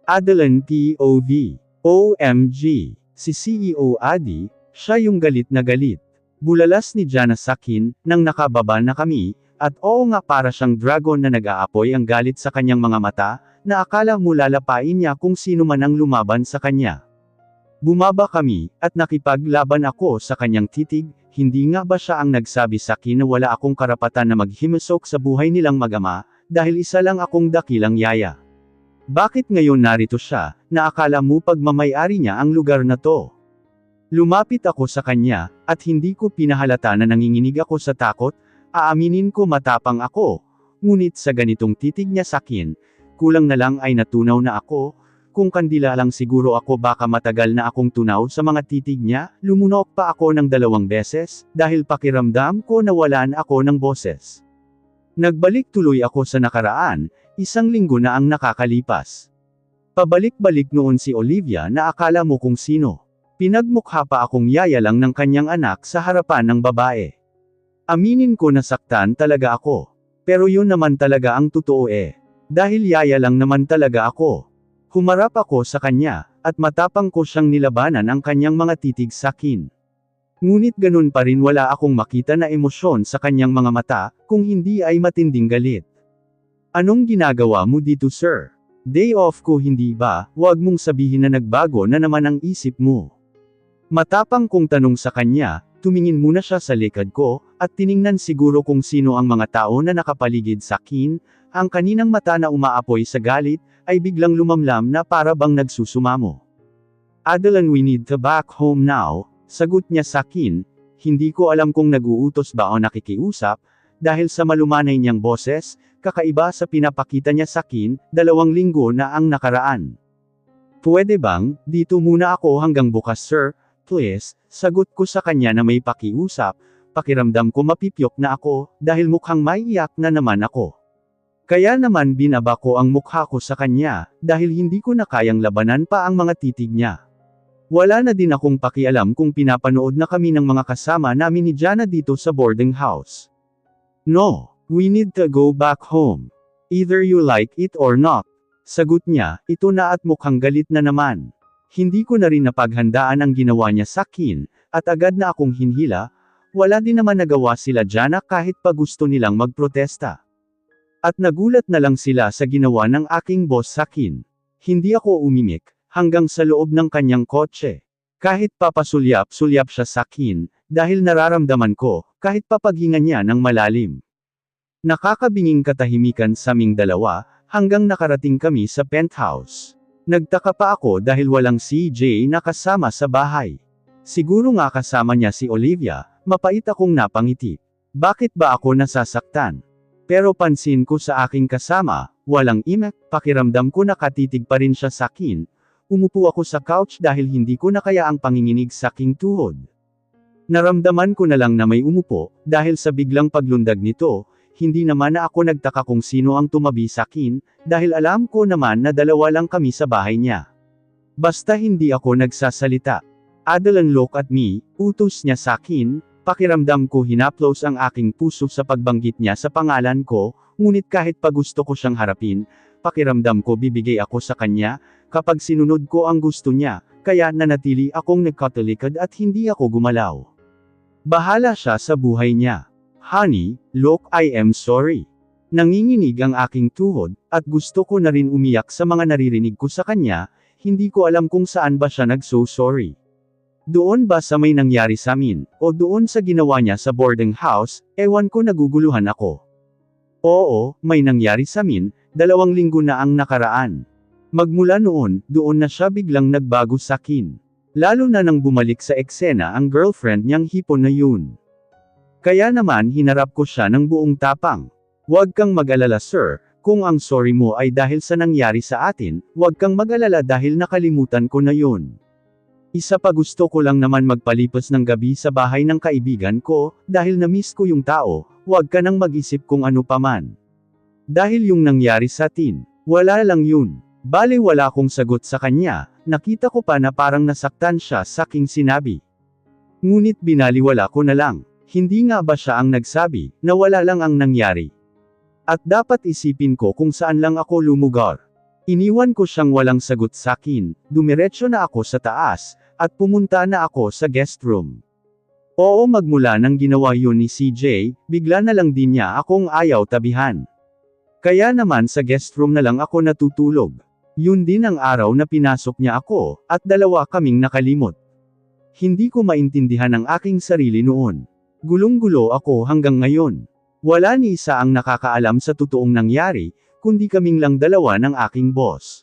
Adelan POV. OMG. Si CEO Adi, siya yung galit na galit. Bulalas ni Jana sakin, nang nakababa na kami, at oo nga para siyang dragon na nag-aapoy ang galit sa kanyang mga mata, na akala mo lalapain niya kung sino man ang lumaban sa kanya. Bumaba kami, at nakipaglaban ako sa kanyang titig, hindi nga ba siya ang nagsabi sa akin na wala akong karapatan na maghimasok sa buhay nilang mag-ama, dahil isa lang akong dakilang yaya. Bakit ngayon narito siya, na akala mo pagmamayari niya ang lugar na to? Lumapit ako sa kanya, at hindi ko pinahalata na nanginginig ako sa takot, aaminin ko matapang ako, ngunit sa ganitong titig niya sakin, kulang na lang ay natunaw na ako, kung kandila lang siguro ako baka matagal na akong tunaw sa mga titig niya, lumunok pa ako ng 2 beses, dahil pakiramdam ko nawalan ako ng boses. Nagbalik tuloy ako sa nakaraan, 1 linggo na ang nakakalipas. Pabalik-balik noon si Olivia na akala mo kung sino. Pinagmukha pa akong yaya lang ng kanyang anak sa harapan ng babae. Aminin ko na saktan talaga ako. Pero yun naman talaga ang totoo Dahil yaya lang naman talaga ako. Humarap ako sa kanya, at matapang ko siyang nilabanan ang kanyang mga titig sakin. Ngunit ganun pa rin wala akong makita na emosyon sa kanyang mga mata, kung hindi ay matinding galit. Anong ginagawa mo dito sir? Day off ko hindi ba, huwag mong sabihin na nagbago na naman ang isip mo. Matapang kong tanong sa kanya, tumingin muna siya sa likod ko, at tiningnan siguro kung sino ang mga tao na nakapaligid sa akin, ang kaninang mata na umaapoy sa galit, ay biglang lumamlam na para bang nagsusumamo. Adelan we need to back home now, sagot niya sa akin, hindi ko alam kung nag-uutos ba o nakikiusap, dahil sa malumanay niyang boses, kakaiba sa pinapakita niya sa akin, 2 linggo na ang nakaraan. Pwede bang, dito muna ako hanggang bukas sir, please, sagot ko sa kanya na may pakiusap, pakiramdam ko mapipyok na ako, dahil mukhang maiiyak na naman ako. Kaya naman binaba ko ang mukha ko sa kanya, dahil hindi ko na kayang labanan pa ang mga titig niya. Wala na din akong pakialam kung pinapanood na kami ng mga kasama namin ni Jana dito sa boarding house. No, we need to go back home. Either you like it or not. Sagot niya, ito na at mukhang galit na naman. Hindi ko na rin napaghandaan ang ginawa niya sa akin, at agad na akong hinhila, wala din naman nagawa sila Jana kahit pa gusto nilang magprotesta. At nagulat na lang sila sa ginawa ng aking boss sa akin. Hindi ako umimik, hanggang sa loob ng kanyang kotse. Kahit papasulyap-sulyap siya sa akin, dahil nararamdaman ko, kahit papaghinga niya ng malalim. Nakakabinging katahimikan sa aming dalawa, hanggang nakarating kami sa penthouse. Nagtaka pa ako dahil walang CJ na kasama sa bahay. Siguro nga kasama niya si Olivia, mapait akong napangiti. Bakit ba ako nasasaktan? Pero pansin ko sa aking kasama, walang imek, pakiramdam ko nakatitig pa rin siya sa akin. Umupo ako sa couch dahil hindi ko na kaya ang panginginig sa aking tuhod. Naramdaman ko na lang na may umupo, dahil sa biglang paglundag nito, hindi naman na ako nagtaka kung sino ang tumabi sa akin, dahil alam ko naman na 2 lang kami sa bahay niya. Basta hindi ako nagsasalita. Adelan look at me, utos niya sa akin, pakiramdam ko hinaplos ang aking puso sa pagbanggit niya sa pangalan ko, ngunit kahit pa gusto ko siyang harapin, pakiramdam ko bibigay ako sa kanya, kapag sinunod ko ang gusto niya, kaya nanatili akong nagkatalikod at hindi ako gumalaw. Bahala siya sa buhay niya. Honey, look I am sorry. Nanginginig ang aking tuhod, at gusto ko na rin umiyak sa mga naririnig ko sa kanya, hindi ko alam kung saan ba siya nag-so sorry. Doon ba sa may nangyari sa amin, o doon sa ginawa niya sa boarding house, ewan ko naguguluhan ako. Oo, may nangyari sa amin, 2 linggo na ang nakaraan. Magmula noon, doon na siya biglang nagbago sa akin. Lalo na nang bumalik sa eksena ang girlfriend niyang hipon na yun. Kaya naman hinarap ko siya ng buong tapang. Huwag kang mag-alala sir, kung ang sorry mo ay dahil sa nangyari sa atin, huwag kang mag-alala dahil nakalimutan ko na yun. Isa pa gusto ko lang naman magpalipas ng gabi sa bahay ng kaibigan ko, dahil na-miss ko yung tao, huwag ka nang mag-isip kung ano paman. Dahil yung nangyari sa atin, wala lang yun. Bale wala akong sagot sa kanya, nakita ko pa na parang nasaktan siya sa aking sinabi. Ngunit binaliwala ko na lang, hindi nga ba siya ang nagsabi, na wala lang ang nangyari? At dapat isipin ko kung saan lang ako lumugar. Iniwan ko siyang walang sagot sakin, dumiretso na ako sa taas, at pumunta na ako sa guest room. Oo, magmula nang ginawa yun ni CJ, bigla na lang din niya akong ayaw tabihan. Kaya naman sa guest room na lang ako natutulog. Yun din ang araw na pinasok niya ako, at dalawa kaming nakalimot. Hindi ko maintindihan ang aking sarili noon. Gulong-gulo ako hanggang ngayon. Wala ni isa ang nakakaalam sa totoong nangyari, kundi kaming lang dalawa ng aking boss.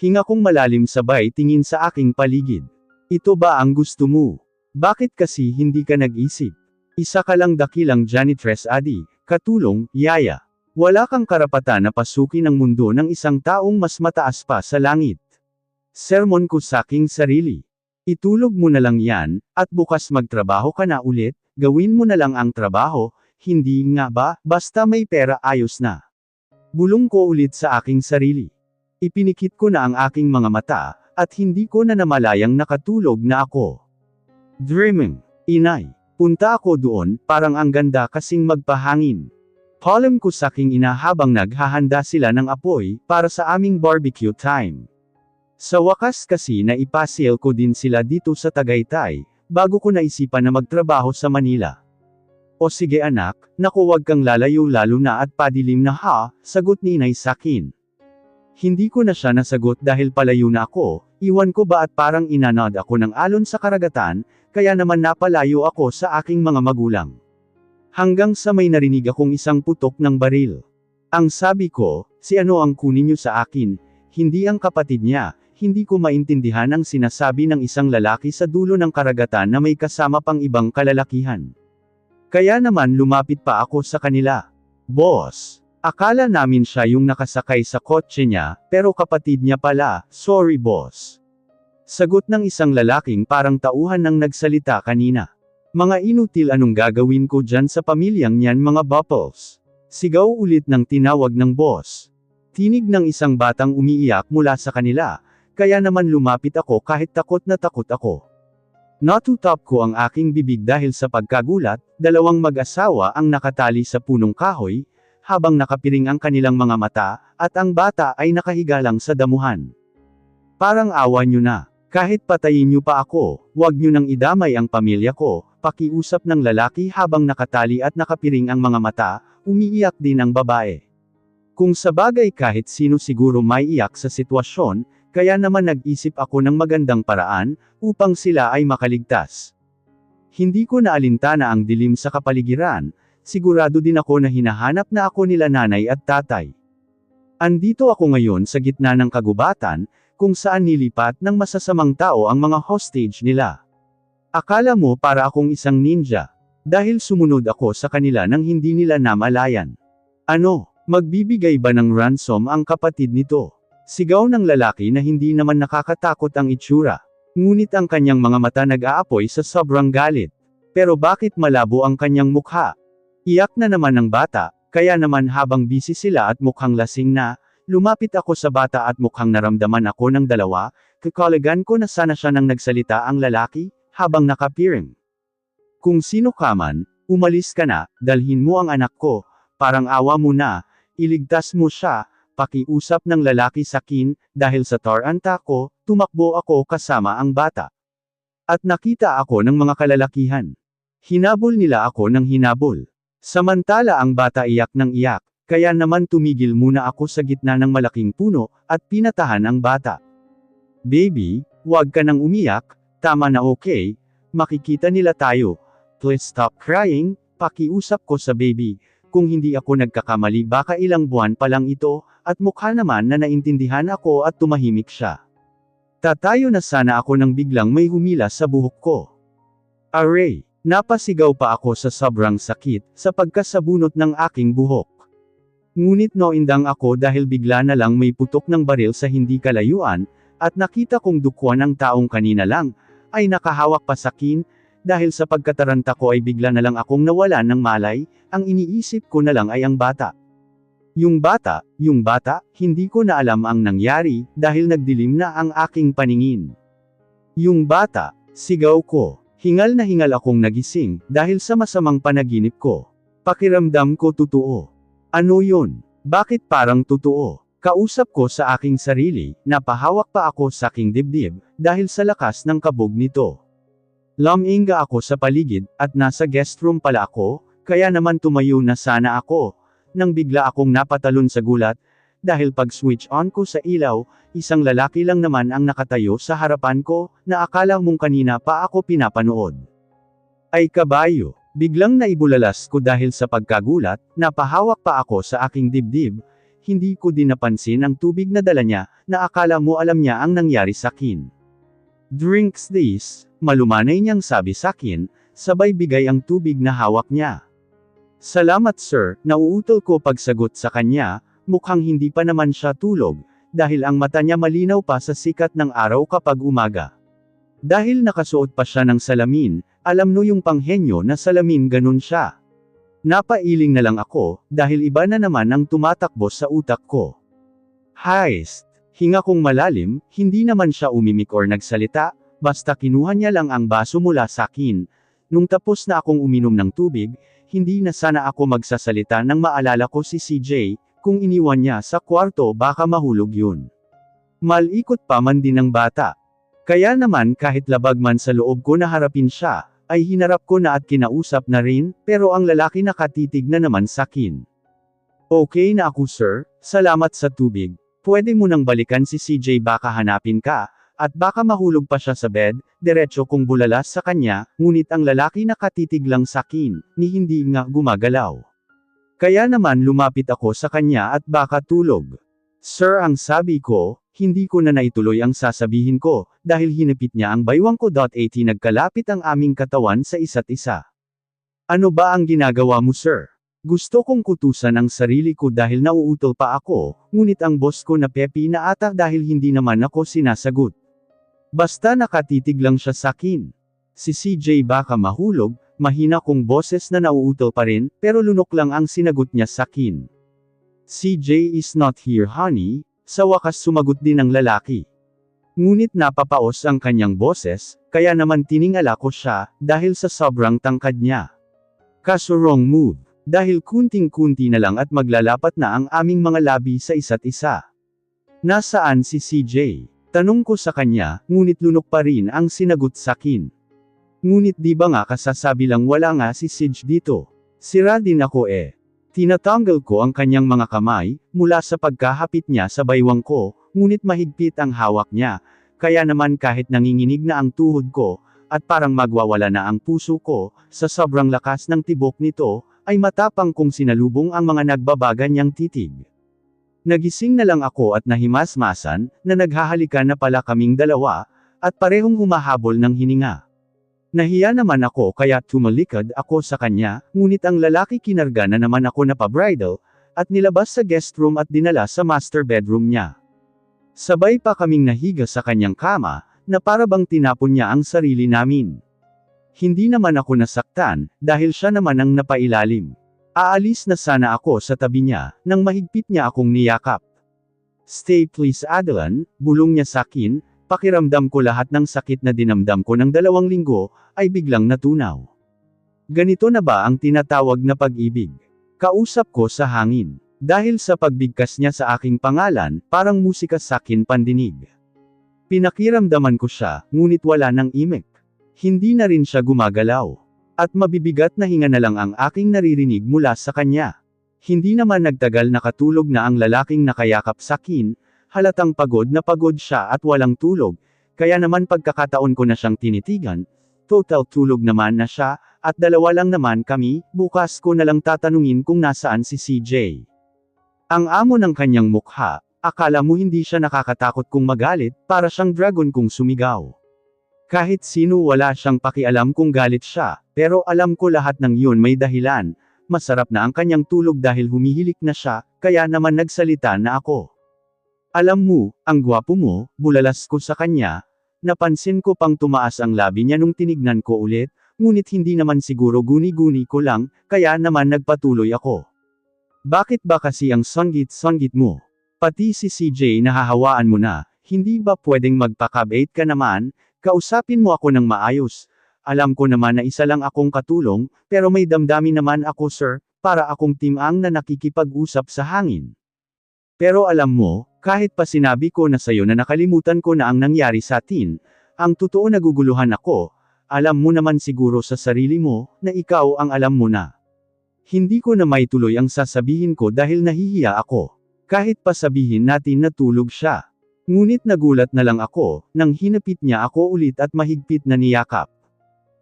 Hinga kong malalim sabay tingin sa aking paligid. Ito ba ang gusto mo? Bakit kasi hindi ka nag-isip? Isa ka lang dakilang janitress Adi, katulong, yaya. Wala kang karapatan na pasukin ang mundo ng isang taong mas mataas pa sa langit. Sermon ko sa aking sarili. Itulog mo na lang yan, at bukas magtrabaho ka na ulit, gawin mo na lang ang trabaho, hindi nga ba, basta may pera ayos na. Bulong ko ulit sa aking sarili. Ipinikit ko na ang aking mga mata, at hindi ko na namalayang nakatulog na ako. Dreaming. Inay. Punta ako doon, parang ang ganda kasing magpahangin. Palm ko sa aking ina habang naghahanda sila ng apoy, para sa aming barbecue time. Sa wakas kasi naipasil ko din sila dito sa Tagaytay, bago ko naisipan na magtrabaho sa Manila. O sige anak, naku wag kang lalayo lalo na at padilim na ha, sagot ni inay sakin. Hindi ko na siya nasagot dahil palayo na ako, iwan ko ba at parang inanod ako ng alon sa karagatan, kaya naman napalayo ako sa aking mga magulang. Hanggang sa may narinig akong isang putok ng baril. Ang sabi ko, si ano ang kunin niyo sa akin, hindi ang kapatid niya, hindi ko maintindihan ang sinasabi ng isang lalaki sa dulo ng karagatan na may kasama pang ibang kalalakihan. Kaya naman lumapit pa ako sa kanila. Boss, akala namin siya yung nakasakay sa kotse niya, pero kapatid niya pala, sorry boss. Sagot ng isang lalaking parang tauhan ng nagsalita kanina. Mga inutil anong gagawin ko dyan sa pamilyang niyan mga Bupples. Sigaw ulit ng tinawag ng boss. Tinig ng isang batang umiiyak mula sa kanila, kaya naman lumapit ako kahit takot na takot ako. Natutop ko ang aking bibig dahil sa pagkagulat, dalawang mag-asawa ang nakatali sa punong kahoy, habang nakapiring ang kanilang mga mata, at ang bata ay nakahiga lang sa damuhan. Parang awa nyo na. Kahit patayin nyo pa ako, wag nyo nang idamay ang pamilya ko, pakiusap ng lalaki habang nakatali at nakapiring ang mga mata, umiiyak din ang babae. Kung sabagay kahit sino siguro may iyak sa sitwasyon, kaya naman nag-isip ako ng magandang paraan, upang sila ay makaligtas. Hindi ko naalintana ang dilim sa kapaligiran, sigurado din ako na hinahanap na ako nila nanay at tatay. Andito ako ngayon sa gitna ng kagubatan, kung saan nilipat ng masasamang tao ang mga hostage nila. Akala mo para akong isang ninja, dahil sumunod ako sa kanila nang hindi nila namalayan. Ano, magbibigay ba ng ransom ang kapatid nito? Sigaw ng lalaki na hindi naman nakakatakot ang itsura. Ngunit ang kanyang mga mata nag-aapoy sa sobrang galit. Pero bakit malabo ang kanyang mukha? Iyak na naman ng bata, kaya naman habang busy sila at mukhang lasing na, lumapit ako sa bata at mukhang naramdaman ako ng dalawa, kakalagan ko na sana siya nang nagsalita ang lalaki, habang nakapiring. Kung sino ka man, umalis ka na, dalhin mo ang anak ko, parang awa mo na, iligtas mo siya, pakiusap ng lalaki sakin, dahil sa taranta ko, tumakbo ako kasama ang bata. At nakita ako ng mga kalalakihan. Hinabol nila ako ng hinabol. Samantala ang bata iyak ng iyak, kaya naman tumigil muna ako sa gitna ng malaking puno, at pinatahan ang bata. Baby, wag ka nang umiyak, tama na okay, makikita nila tayo. Please stop crying, pakiusap ko sa baby. Kung hindi ako nagkakamali baka ilang buwan pa lang ito, at mukha naman na naintindihan ako at tumahimik siya. Tatayo na sana ako nang biglang may humila sa buhok ko. Aray, napasigaw pa ako sa sobrang sakit, sa pagkasabunot ng aking buhok. Ngunit noindang ako dahil bigla na lang may putok ng baril sa hindi kalayuan, at nakita kong dukwan ang taong kanina lang, ay nakahawak pa sakin, dahil sa pagkataranta ko ay bigla na lang akong nawalan ng malay, ang iniisip ko na lang ay ang bata. Yung bata, hindi ko na alam ang nangyari, dahil nagdilim na ang aking paningin. Yung bata, sigaw ko, hingal na hingal akong nagising, dahil sa masamang panaginip ko. Pakiramdam ko totoo. Ano yun? Bakit parang totoo? Kausap ko sa aking sarili, napahawak pa ako sa aking dibdib, dahil sa lakas ng kabog nito. Luminga ako sa paligid, at nasa guest room pala ako, kaya naman tumayo na sana ako, nang bigla akong napatalon sa gulat, dahil pag-switch on ko sa ilaw, isang lalaki lang naman ang nakatayo sa harapan ko, na akala mong kanina pa ako pinapanood. Ay kabayo, biglang naibulalas ko dahil sa pagkagulat, napahawak pa ako sa aking dibdib, hindi ko din napansin ang tubig na dala niya, na akala mo alam niya ang nangyari sa akin. Drinks this, malumanay niyang sabi sa akin, sabay bigay ang tubig na hawak niya. Salamat sir, nauutol ko pagsagot sa kanya, mukhang hindi pa naman siya tulog, dahil ang mata niya malinaw pa sa sikat ng araw kapag umaga. Dahil nakasuot pa siya ng salamin, alam no yung panghenyo na salamin ganun siya. Napailing na lang ako, dahil iba na naman ang tumatakbo sa utak ko. Heist. Hinga kong malalim, hindi naman siya umimik or nagsalita, basta kinuha niya lang ang baso mula sa akin. Nung tapos na akong uminom ng tubig, hindi na sana ako magsasalita nang maalala ko si CJ, kung iniwan niya sa kwarto baka mahulog yun. Malikot pa man din ng bata. Kaya naman kahit labag man sa loob ko na harapin siya, ay hinarap ko na at kinausap na rin, pero ang lalaki nakatitig na naman sa akin. Okay na ako sir, salamat sa tubig. Pwede mo nang balikan si CJ baka hanapin ka, at baka mahulog pa siya sa bed, diretso kong bulalas sa kanya, ngunit ang lalaki nakatitig lang sa akin, ni hindi nga gumagalaw. Kaya naman lumapit ako sa kanya at baka tulog. Sir ang sabi ko, hindi ko na naituloy ang sasabihin ko, dahil hinapit niya ang baywang ko. Nagkalapit ang aming katawan sa isa't isa. Ano ba ang ginagawa mo sir? Gusto kong kutusan ang sarili ko dahil nauutol pa ako, ngunit ang boss ko na Pepi na ata dahil hindi naman ako sinasagot. Basta nakatitig lang siya sa akin. Si CJ baka mahulog, mahina kong boses na nauutol pa rin, pero lunok lang ang sinagot niya sa akin. CJ is not here honey, sa wakas sumagot din ang lalaki. Ngunit napapaos ang kanyang boses, kaya naman tiningala ko siya, dahil sa sobrang tangkad niya. Kaso wrong move. Dahil kunting-kunti na lang at maglalapat na ang aming mga labi sa isa't isa. Nasaan si CJ? Tanong ko sa kanya, ngunit lunok pa rin ang sinagot sa akin. Ngunit di ba nga kasasabi lang wala nga si CJ dito? Sira din ako eh. Tinatanggal ko ang kanyang mga kamay, mula sa pagkahapit niya sa baywang ko, ngunit mahigpit ang hawak niya, kaya naman kahit nanginginig na ang tuhod ko, at parang magwawala na ang puso ko, sa sobrang lakas ng tibok nito, ay matapang kong sinalubong ang mga nagbabaga niyang titig. Nagising na lang ako at nahimasmasan, na naghahalikan na pala kaming dalawa, at parehong humahabol ng hininga. Nahiya naman ako kaya tumalikod ako sa kanya, ngunit ang lalaki kinarga na naman ako na pa-bridal, at nilabas sa guest room at dinala sa master bedroom niya. Sabay pa kaming nahiga sa kanyang kama, na para bang tinapon niya ang sarili namin. Hindi naman ako nasaktan, dahil siya naman ang napailalim. Aalis na sana ako sa tabi niya, nang mahigpit niya akong niyakap. Stay please Adelan, bulong niya sa akin, pakiramdam ko lahat ng sakit na dinamdam ko ng 2 linggo, ay biglang natunaw. Ganito na ba ang tinatawag na pag-ibig? Kausap ko sa hangin. Dahil sa pagbigkas niya sa aking pangalan, parang musika sa akin pandinig. Pinakiramdaman ko siya, ngunit wala nang imik. Hindi na rin siya gumagalaw. At mabibigat na hinga na lang ang aking naririnig mula sa kanya. Hindi naman nagtagal nakatulog na ang lalaking nakayakap sa akin, halatang pagod na pagod siya at walang tulog, kaya naman pagkakataon ko na siyang tinitigan, total tulog naman na siya, at 2 lang naman kami, bukas ko na lang tatanungin kung nasaan si CJ. Ang amo ng kanyang mukha, akala mo hindi siya nakakatakot kung magalit, para siyang dragon kung sumigaw. Kahit sino wala siyang pakialam kung galit siya, pero alam ko lahat ng yun may dahilan, masarap na ang kanyang tulog dahil humihilik na siya, kaya naman nagsalita na ako. Alam mo, ang gwapo mo, bulalas ko sa kanya, napansin ko pang tumaas ang labi niya nung tinignan ko ulit, ngunit hindi naman siguro guni-guni ko lang, kaya naman nagpatuloy ako. Bakit ba kasi ang songgit-songgit mo? Pati si CJ nahahawaan mo na, hindi ba pwedeng magpakabait ka naman? Kausapin mo ako ng maayos. Alam ko naman na isa lang akong katulong, pero may damdamin naman ako sir, para akong timang na nakikipag-usap sa hangin. Pero alam mo, kahit pa sinabi ko na sa'yo na nakalimutan ko na ang nangyari sa atin, ang totoo naguguluhan ako, alam mo naman siguro sa sarili mo, na ikaw ang alam mo na. Hindi ko na maituloy ang sasabihin ko dahil nahihiya ako. Kahit pa sabihin natin na tulog siya. Ngunit nagulat na lang ako, nang hinapit niya ako ulit at mahigpit na niyakap.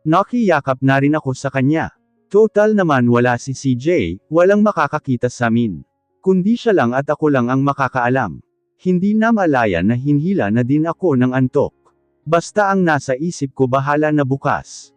Nakiyakap na rin ako sa kanya. Total naman wala si CJ, walang makakakita sa amin. Kundi siya lang at ako lang ang makakaalam. Hindi na malaya na hinhila na din ako ng antok. Basta ang nasa isip ko bahala na bukas.